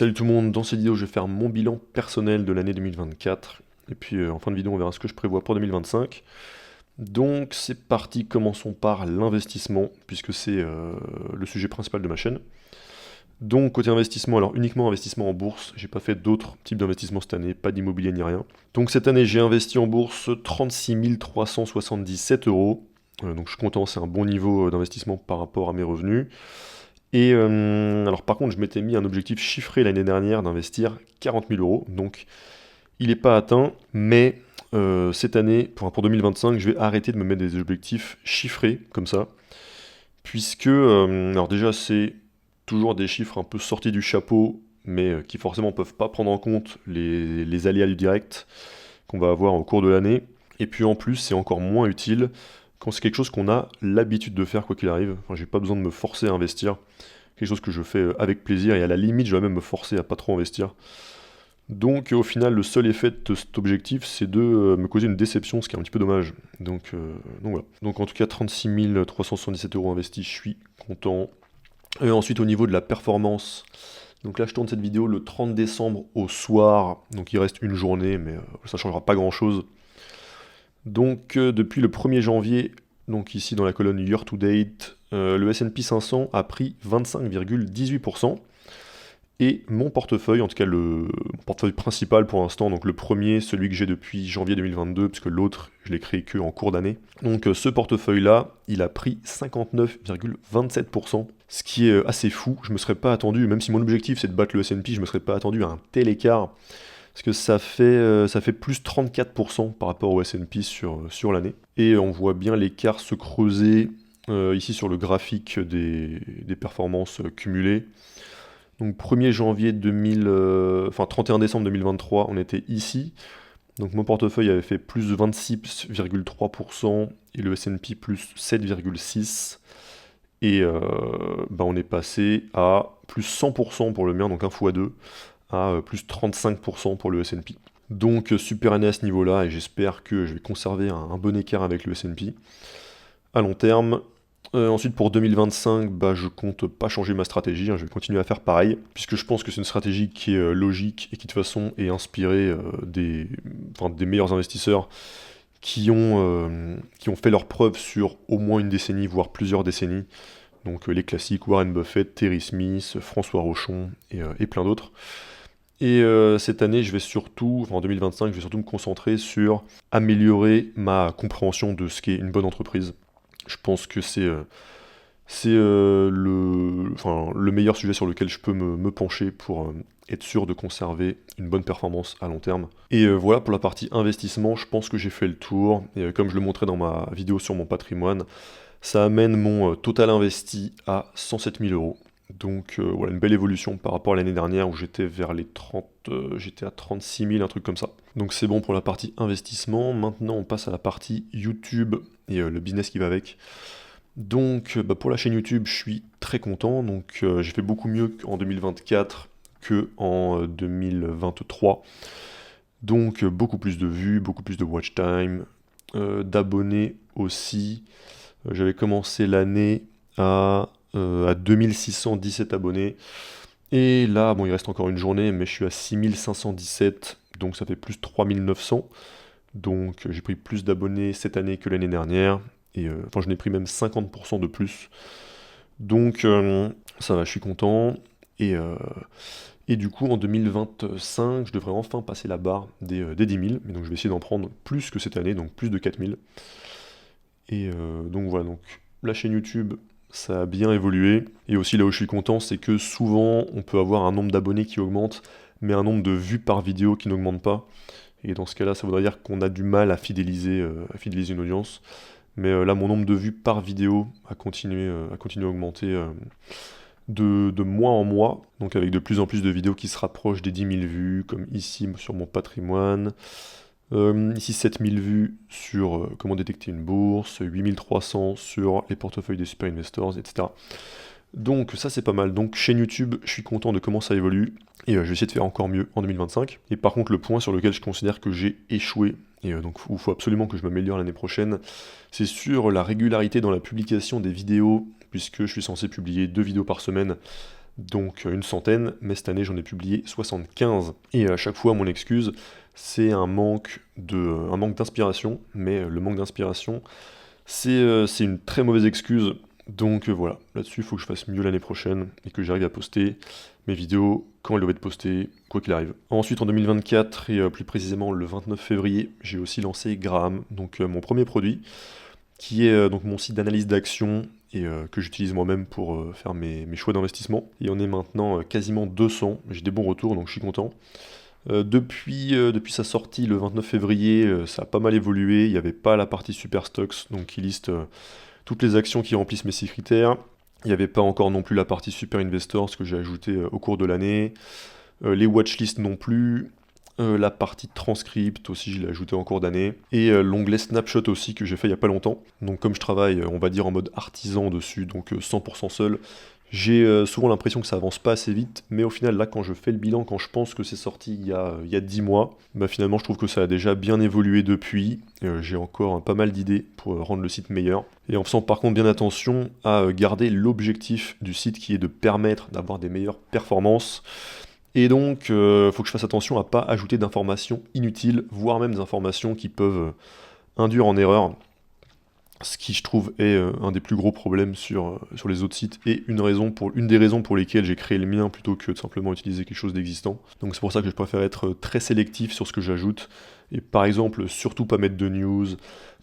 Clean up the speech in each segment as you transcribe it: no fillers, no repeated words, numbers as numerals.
Salut tout le monde, dans cette vidéo je vais faire mon bilan personnel de l'année 2024 et puis en fin de vidéo on verra ce que je prévois pour 2025. Donc c'est parti, commençons par l'investissement puisque c'est le sujet principal de ma chaîne. Donc côté investissement, alors uniquement investissement en bourse, j'ai pas fait d'autres types d'investissements cette année, pas d'immobilier ni rien. Donc cette année j'ai investi en bourse 36 377 euros, donc je suis content, c'est un bon niveau d'investissement par rapport à mes revenus. Et alors par contre, je m'étais mis un objectif chiffré l'année dernière d'investir 40 000 euros, donc il n'est pas atteint, mais cette année, pour 2025, je vais arrêter de me mettre des objectifs chiffrés comme ça, puisque, alors déjà c'est toujours des chiffres un peu sortis du chapeau, mais qui forcément peuvent pas prendre en compte les aléas du direct qu'on va avoir au cours de l'année, et puis en plus c'est encore moins utile quand c'est quelque chose qu'on a l'habitude de faire quoi qu'il arrive. Enfin, j'ai pas besoin de me forcer à investir, quelque chose que je fais avec plaisir, et à la limite je vais même me forcer à pas trop investir. Donc au final le seul effet de cet objectif c'est de me causer une déception, ce qui est un petit peu dommage. Donc voilà. Donc en tout cas 36 377 euros investis, je suis content. Et ensuite au niveau de la performance, donc là je tourne cette vidéo le 30 décembre au soir, donc il reste une journée mais ça changera pas grand chose. Donc depuis le 1er janvier, donc ici dans la colonne Year to Date, le S&P 500 a pris 25,18%. Et mon portefeuille, en tout cas mon portefeuille principal pour l'instant, donc le premier, celui que j'ai depuis janvier 2022, puisque l'autre, je l'ai créé que en cours d'année. Donc ce portefeuille-là, il a pris 59,27%, ce qui est assez fou. Je me serais pas attendu, même si mon objectif c'est de battre le S&P, je me serais pas attendu à un tel écart. Parce que ça fait plus 34% par rapport au S&P sur l'année. Et on voit bien l'écart se creuser ici sur le graphique des performances cumulées. Donc 1er janvier 31 décembre 2023, on était ici. Donc mon portefeuille avait fait plus 26,3% et le S&P plus 7,6%. Et on est passé à plus 100% pour le mien, donc 1 x 2, à plus 35% pour le S&P. Donc super année à ce niveau-là, et j'espère que je vais conserver un bon écart avec le S&P à long terme. Ensuite pour 2025, je compte pas changer ma stratégie, je vais continuer à faire pareil, puisque je pense que c'est une stratégie qui est logique et qui de toute façon est inspirée des meilleurs investisseurs qui ont fait leurs preuves sur au moins une décennie, voire plusieurs décennies. Donc les classiques Warren Buffett, Terry Smith, François Rochon et plein d'autres. Et cette année, en 2025, je vais surtout me concentrer sur améliorer ma compréhension de ce qu'est une bonne entreprise. Je pense que c'est le meilleur sujet sur lequel je peux me pencher pour être sûr de conserver une bonne performance à long terme. Et voilà pour la partie investissement, je pense que j'ai fait le tour. Et comme je le montrais dans ma vidéo sur mon patrimoine, ça amène mon total investi à 107 000 euros. Donc voilà, une belle évolution par rapport à l'année dernière où j'étais vers les 30, j'étais à 36 000, un truc comme ça. Donc c'est bon pour la partie investissement. Maintenant on passe à la partie YouTube et le business qui va avec. Donc pour la chaîne YouTube, je suis très content. Donc j'ai fait beaucoup mieux qu'en 2024 qu'en 2023. Donc beaucoup plus de vues, beaucoup plus de watch time, d'abonnés aussi. J'avais commencé l'année à 2617 abonnés. Et là, bon, il reste encore une journée, mais je suis à 6517, donc ça fait plus 3900. Donc j'ai pris plus d'abonnés cette année que l'année dernière. Et je n'ai pris même 50% de plus. Donc ça va, je suis content. Et du coup, en 2025, je devrais enfin passer la barre des 10 000. Mais donc je vais essayer d'en prendre plus que cette année, donc plus de 4 000. Et donc voilà, donc la chaîne YouTube, ça a bien évolué. Et aussi là où je suis content, c'est que souvent on peut avoir un nombre d'abonnés qui augmente, mais un nombre de vues par vidéo qui n'augmente pas. Et dans ce cas-là, ça voudrait dire qu'on a du mal à fidéliser une audience. Mais là, mon nombre de vues par vidéo a continué à augmenter de mois en mois. Donc avec de plus en plus de vidéos qui se rapprochent des 10 000 vues, comme ici sur mon patrimoine. Ici 7000 vues sur comment détecter une bourse, 8300 sur les portefeuilles des super investors, etc. Donc ça c'est pas mal. Donc chaîne YouTube, je suis content de comment ça évolue et je vais essayer de faire encore mieux en 2025. Et par contre le point sur lequel je considère que j'ai échoué, et donc il faut absolument que je m'améliore l'année prochaine, c'est sur la régularité dans la publication des vidéos, puisque je suis censé publier 2 vidéos par semaine. donc une centaine, mais cette année j'en ai publié 75. Et à chaque fois mon excuse, c'est un manque d'inspiration, mais le manque d'inspiration, c'est une très mauvaise excuse. Donc voilà, là-dessus il faut que je fasse mieux l'année prochaine et que j'arrive à poster mes vidéos quand elles doivent être postées, quoi qu'il arrive. Ensuite en 2024 et plus précisément le 29 février, j'ai aussi lancé Graham, donc mon premier produit, qui est donc mon site d'analyse d'action et que j'utilise moi-même pour faire mes choix d'investissement. Et on est maintenant quasiment 200, j'ai des bons retours donc je suis content. Depuis sa sortie le 29 février, ça a pas mal évolué, il n'y avait pas la partie Super Stocks, donc qui liste toutes les actions qui remplissent mes 6 critères. Il n'y avait pas encore non plus la partie Super Investors que j'ai ajouté au cours de l'année. Les watchlists non plus. La partie transcript aussi, je l'ai ajouté en cours d'année. Et l'onglet Snapshot aussi que j'ai fait il n'y a pas longtemps. Donc comme je travaille, on va dire en mode artisan dessus, donc 100% seul, j'ai souvent l'impression que ça avance pas assez vite, mais au final, là, quand je fais le bilan, quand je pense que c'est sorti il y a 10 mois, bah finalement, je trouve que ça a déjà bien évolué depuis. J'ai encore pas mal d'idées pour rendre le site meilleur. Et en faisant par contre bien attention à garder l'objectif du site qui est de permettre d'avoir des meilleures performances. Et donc, il faut que je fasse attention à pas ajouter d'informations inutiles, voire même des informations qui peuvent induire en erreur. Ce qui, je trouve, est un des plus gros problèmes sur les autres sites et une des raisons pour lesquelles j'ai créé le mien plutôt que de simplement utiliser quelque chose d'existant. Donc c'est pour ça que je préfère être très sélectif sur ce que j'ajoute et par exemple surtout pas mettre de news,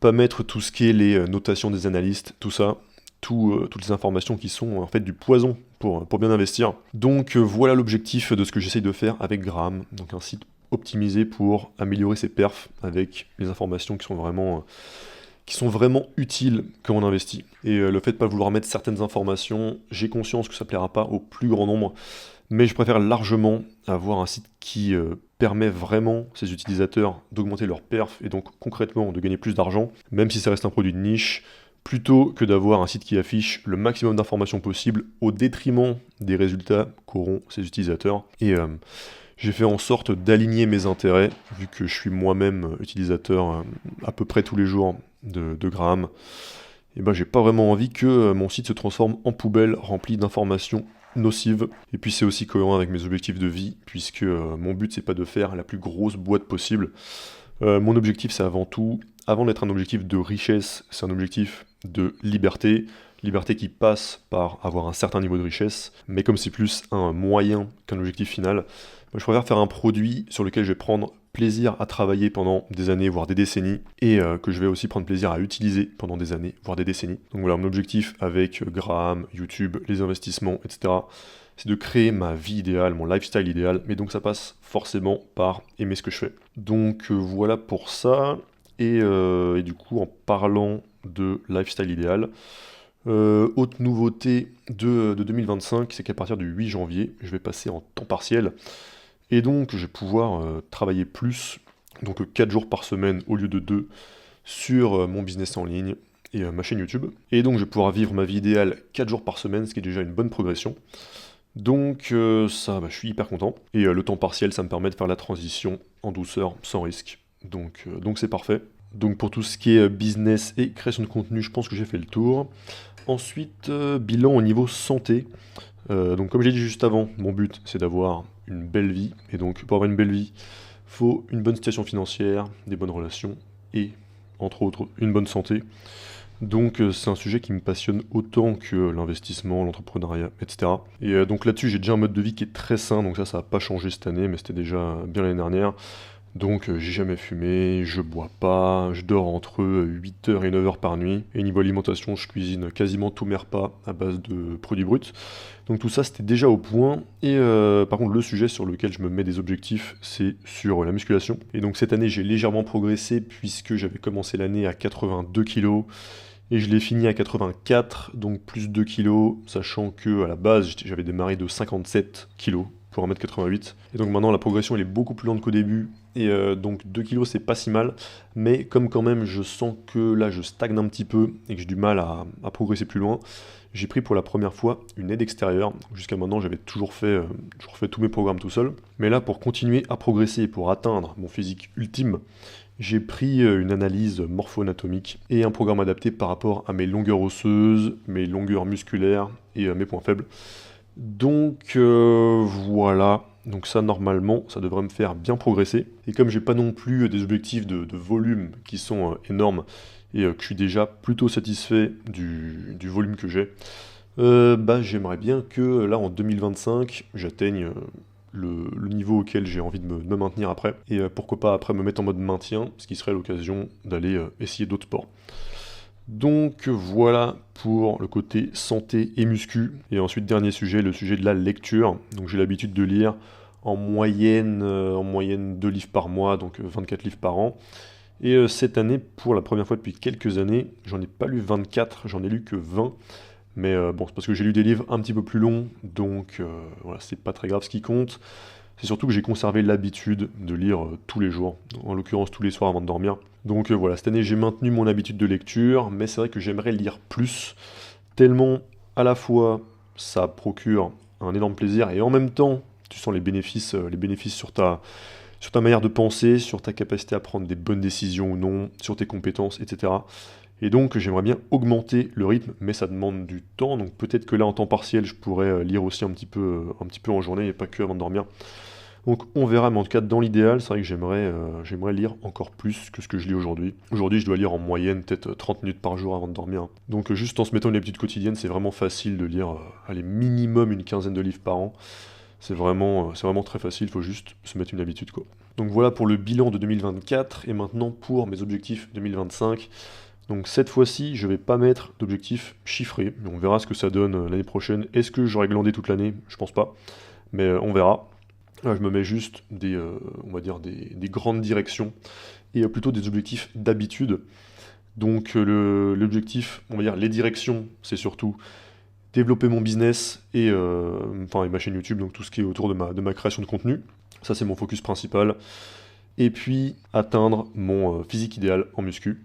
pas mettre tout ce qui est les notations des analystes, tout ça, toutes les informations qui sont en fait du poison pour bien investir. Donc voilà l'objectif de ce que j'essaye de faire avec Graham, donc un site optimisé pour améliorer ses perfs avec les informations qui sont vraiment utiles quand on investit. Et le fait de ne pas vouloir mettre certaines informations, j'ai conscience que ça ne plaira pas au plus grand nombre, mais je préfère largement avoir un site qui permet vraiment ses utilisateurs d'augmenter leur perf et donc concrètement de gagner plus d'argent, même si ça reste un produit de niche, plutôt que d'avoir un site qui affiche le maximum d'informations possible au détriment des résultats qu'auront ses utilisateurs. Et j'ai fait en sorte d'aligner mes intérêts, vu que je suis moi-même utilisateur à peu près tous les jours de Graham. Et ben j'ai pas vraiment envie que mon site se transforme en poubelle remplie d'informations nocives. Et puis c'est aussi cohérent avec mes objectifs de vie, puisque mon but c'est pas de faire la plus grosse boîte possible. Mon objectif c'est avant d'être un objectif de richesse, c'est un objectif de liberté. Liberté qui passe par avoir un certain niveau de richesse, mais comme c'est plus un moyen qu'un objectif final, je préfère faire un produit sur lequel je vais prendre plaisir à travailler pendant des années, voire des décennies, et que je vais aussi prendre plaisir à utiliser pendant des années, voire des décennies. Donc voilà, mon objectif avec Graham, YouTube, les investissements, etc., c'est de créer ma vie idéale, mon lifestyle idéal, mais donc ça passe forcément par aimer ce que je fais. Donc voilà pour ça, et du coup, en parlant de lifestyle idéal, autre nouveauté de 2025, c'est qu'à partir du 8 janvier, je vais passer en temps partiel. Et donc, je vais pouvoir travailler plus, donc 4 jours par semaine au lieu de 2, sur mon business en ligne et ma chaîne YouTube. Et donc, je vais pouvoir vivre ma vie idéale 4 jours par semaine, ce qui est déjà une bonne progression. Donc, ça, je suis hyper content. Et le temps partiel, ça me permet de faire la transition en douceur, sans risque. Donc c'est parfait. Donc, pour tout ce qui est business et création de contenu, je pense que j'ai fait le tour. Ensuite, bilan au niveau santé. Donc comme j'ai dit juste avant, mon but c'est d'avoir une belle vie. Et donc pour avoir une belle vie, faut une bonne situation financière, des bonnes relations et entre autres une bonne santé. Donc c'est un sujet qui me passionne autant que l'investissement, l'entrepreneuriat, etc. Et donc là-dessus j'ai déjà un mode de vie qui est très sain, donc ça n'a pas changé cette année, mais c'était déjà bien l'année dernière. Donc j'ai jamais fumé, je bois pas, je dors entre 8 heures et 9 heures par nuit. Et niveau alimentation, je cuisine quasiment tous mes repas à base de produits bruts. Donc tout ça c'était déjà au point. Et par contre le sujet sur lequel je me mets des objectifs, c'est sur la musculation. Et donc cette année j'ai légèrement progressé puisque j'avais commencé l'année à 82 kg. Et je l'ai fini à 84, donc plus 2 kg, sachant que à la base j'avais démarré de 57 kg pour 1m88. Et donc maintenant la progression elle est beaucoup plus lente qu'au début. Et donc 2 kilos c'est pas si mal, mais comme quand même je sens que là je stagne un petit peu et que j'ai du mal à progresser plus loin, j'ai pris pour la première fois une aide extérieure. Jusqu'à maintenant j'avais toujours fait tous mes programmes tout seul. Mais là pour continuer à progresser et pour atteindre mon physique ultime, j'ai pris une analyse morpho-anatomique et un programme adapté par rapport à mes longueurs osseuses, mes longueurs musculaires et mes points faibles. Donc voilà, donc ça normalement ça devrait me faire bien progresser. Et comme j'ai pas non plus des objectifs de volume qui sont énormes et que je suis déjà plutôt satisfait du volume que j'ai, bah j'aimerais bien que là en 2025 j'atteigne le niveau auquel j'ai envie de me maintenir après. Et pourquoi pas après me mettre en mode maintien, ce qui serait l'occasion d'aller essayer d'autres sports. Donc voilà pour le côté santé et muscu. Et ensuite, dernier sujet, le sujet de la lecture. Donc j'ai l'habitude de lire en moyenne 2 livres par mois, donc 24 livres par an. Et cette année, pour la première fois depuis quelques années, j'en ai pas lu 24, j'en ai lu que 20. Mais bon, c'est parce que j'ai lu des livres un petit peu plus longs, donc voilà, c'est pas très grave. Ce qui compte, c'est surtout que j'ai conservé l'habitude de lire tous les jours, en l'occurrence tous les soirs avant de dormir. Donc voilà, cette année j'ai maintenu mon habitude de lecture, mais c'est vrai que j'aimerais lire plus, tellement à la fois ça procure un énorme plaisir et en même temps tu sens les bénéfices sur ta manière de penser, sur ta capacité à prendre des bonnes décisions ou non, sur tes compétences, etc. Et donc j'aimerais bien augmenter le rythme, mais ça demande du temps, donc peut-être que là en temps partiel je pourrais lire aussi un petit peu en journée et pas que avant de dormir. Donc on verra, mais en tout cas dans l'idéal, c'est vrai que j'aimerais lire encore plus que ce que je lis aujourd'hui. Aujourd'hui je dois lire en moyenne peut-être 30 minutes par jour avant de dormir. Donc juste en se mettant une habitude quotidienne, c'est vraiment facile de lire, allez, minimum une quinzaine de livres par an. C'est vraiment très facile, il faut juste se mettre une habitude quoi. Donc voilà pour le bilan de 2024 et maintenant pour mes objectifs 2025. Donc cette fois-ci, je vais pas mettre d'objectifs chiffrés, mais on verra ce que ça donne l'année prochaine. Est-ce que j'aurai glandé toute l'année? Je pense pas, mais on verra. Là, je me mets juste on va dire des grandes directions et plutôt des objectifs d'habitude. Donc l'objectif, on va dire les directions, c'est surtout développer mon business et ma chaîne YouTube, donc tout ce qui est autour de ma création de contenu. Ça, c'est mon focus principal. Et puis atteindre mon physique idéal en muscu.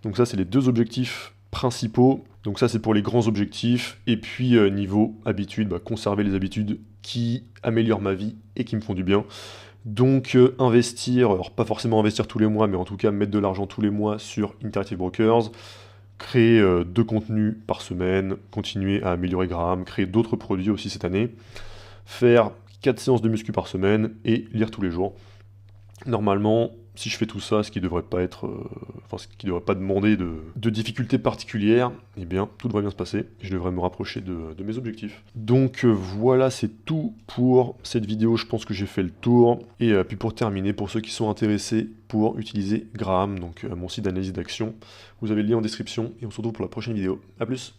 Donc ça, c'est les deux objectifs principaux. Donc ça, c'est pour les grands objectifs. Et puis niveau habitude, bah, conserver les habitudes qui améliorent ma vie et qui me font du bien. Donc investir, alors pas forcément investir tous les mois, mais en tout cas mettre de l'argent tous les mois sur Interactive Brokers, créer 2 contenus par semaine, continuer à améliorer Graham, créer d'autres produits aussi cette année, faire 4 séances de muscu par semaine et lire tous les jours. Normalement, si je fais tout ça, ce qui devrait pas être, ce qui devrait pas demander de difficultés particulières, eh bien, tout devrait bien se passer. Je devrais me rapprocher de mes objectifs. Donc voilà, c'est tout pour cette vidéo. Je pense que j'ai fait le tour. Et puis pour terminer, pour ceux qui sont intéressés pour utiliser Graham, donc mon site d'analyse d'action, vous avez le lien en description et on se retrouve pour la prochaine vidéo. A plus!